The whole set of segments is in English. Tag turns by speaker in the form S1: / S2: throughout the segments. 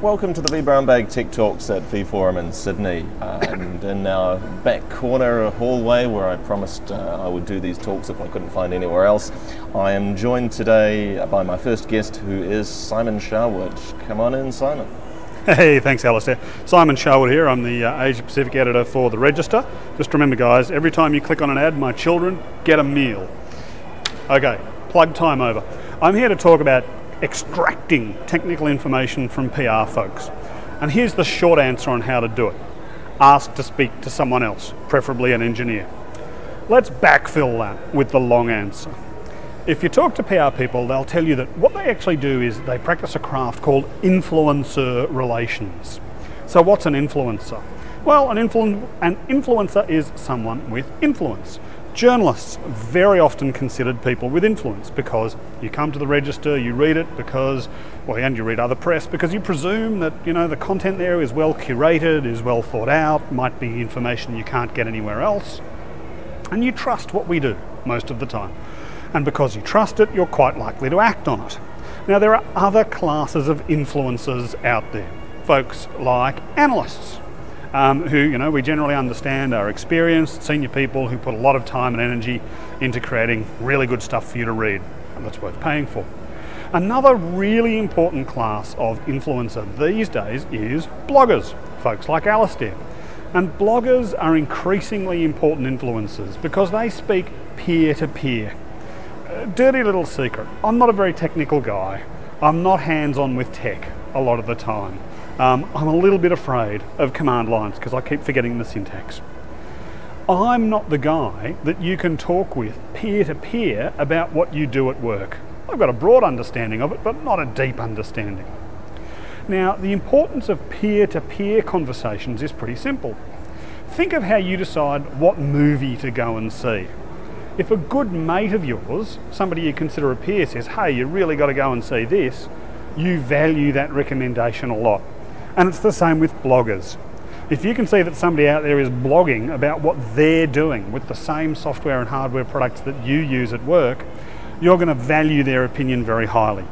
S1: Welcome to the vBrownbag Tech Talks at vForum in Sydney, and in our back corner hallway where I promised I would do these talks if I couldn't find anywhere else, I am joined today by my first guest, who is Simon Sharwood. Come on in, Simon.
S2: Hey, thanks Alistair. Simon Sharwood here. I'm the Asia Pacific editor for The Register. Just remember guys, every time you click on an ad, my children get a meal. Okay, plug time over. I'm here to talk about extracting technical information from PR folks. And here's the short answer on how to do it. Ask to speak to someone else, preferably an engineer. Let's backfill that with the long answer. If you talk to PR people, they'll tell you that what they actually do is they practice a craft called influencer relations. So what's an influencer? Well, an influencer is someone with influence. Journalists very often considered people with influence because you come to the Register, you read it because, well, and you read other press because you presume that, you know, the content there is well curated, is well thought out, might be information you can't get anywhere else, and you trust what we do most of the time. And because you trust it, you're quite likely to act on it. Now, there are other classes of influencers out there. Folks like analysts, who, you know, we generally understand are experienced, senior people who put a lot of time and energy into creating really good stuff for you to read, and that's worth paying for. Another really important class of influencer these days is bloggers, folks like Alistair. And bloggers are increasingly important influencers because they speak peer-to-peer. Dirty little secret, I'm not a very technical guy. I'm not hands-on with tech a lot of the time. I'm a little bit afraid of command lines because I keep forgetting the syntax. I'm not the guy that you can talk with peer-to-peer about what you do at work. I've got a broad understanding of it, but not a deep understanding. Now, the importance of peer-to-peer conversations is pretty simple. Think of how you decide what movie to go and see. If a good mate of yours, somebody you consider a peer, says, hey, you really got to go and see this, you value that recommendation a lot. And it's the same with bloggers. If you can see that somebody out there is blogging about what they're doing with the same software and hardware products that you use at work, you're going to value their opinion very highly.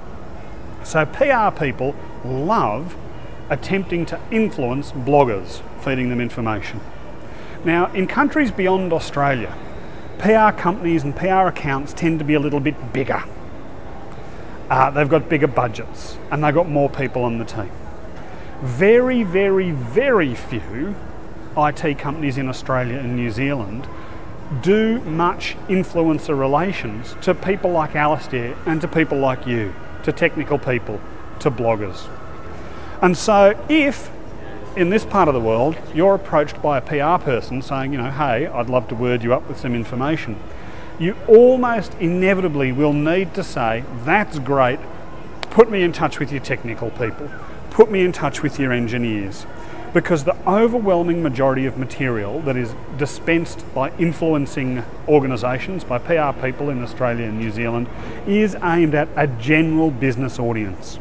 S2: So PR people love attempting to influence bloggers, feeding them information. Now, in countries beyond Australia, PR companies and PR accounts tend to be a little bit bigger. They've got bigger budgets and they've got more people on the team. Very, very, very few IT companies in Australia and New Zealand do much influencer relations to people like Alistair and to people like you, to technical people, to bloggers. And so if, in this part of the world, you're approached by a PR person saying, you know, hey, I'd love to word you up with some information, you almost inevitably will need to say, that's great, put me in touch with your technical people. Put me in touch with your engineers, because the overwhelming majority of material that is dispensed by influencing organisations, by PR people in Australia and New Zealand, is aimed at a general business audience.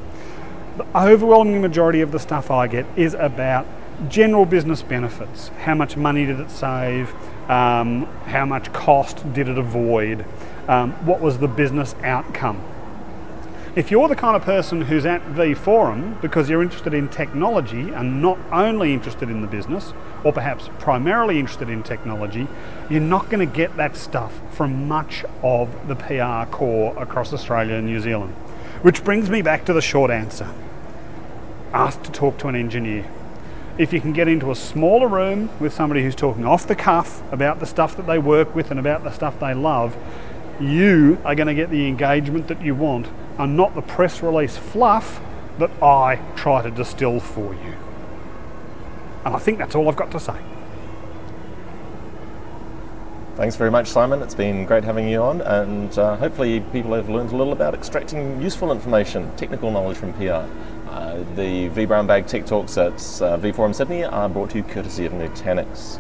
S2: The overwhelming majority of the stuff I get is about general business benefits. How much money did it save? How much cost did it avoid? What was the business outcome? If you're the kind of person who's at vForum because you're interested in technology and not only interested in the business, or perhaps primarily interested in technology, you're not going to get that stuff from much of the PR core across Australia and New Zealand. Which brings me back to the short answer. Ask to talk to an engineer. If you can get into a smaller room with somebody who's talking off the cuff about the stuff that they work with and about the stuff they love, you are going to get the engagement that you want and not the press release fluff that I try to distill for you. And I think that's all I've got to say.
S1: Thanks very much, Simon. It's been great having you on, and hopefully people have learned a little about extracting useful information, technical knowledge from PR. The vBrownbag Tech Talks at vForum Sydney are brought to you courtesy of Nutanix.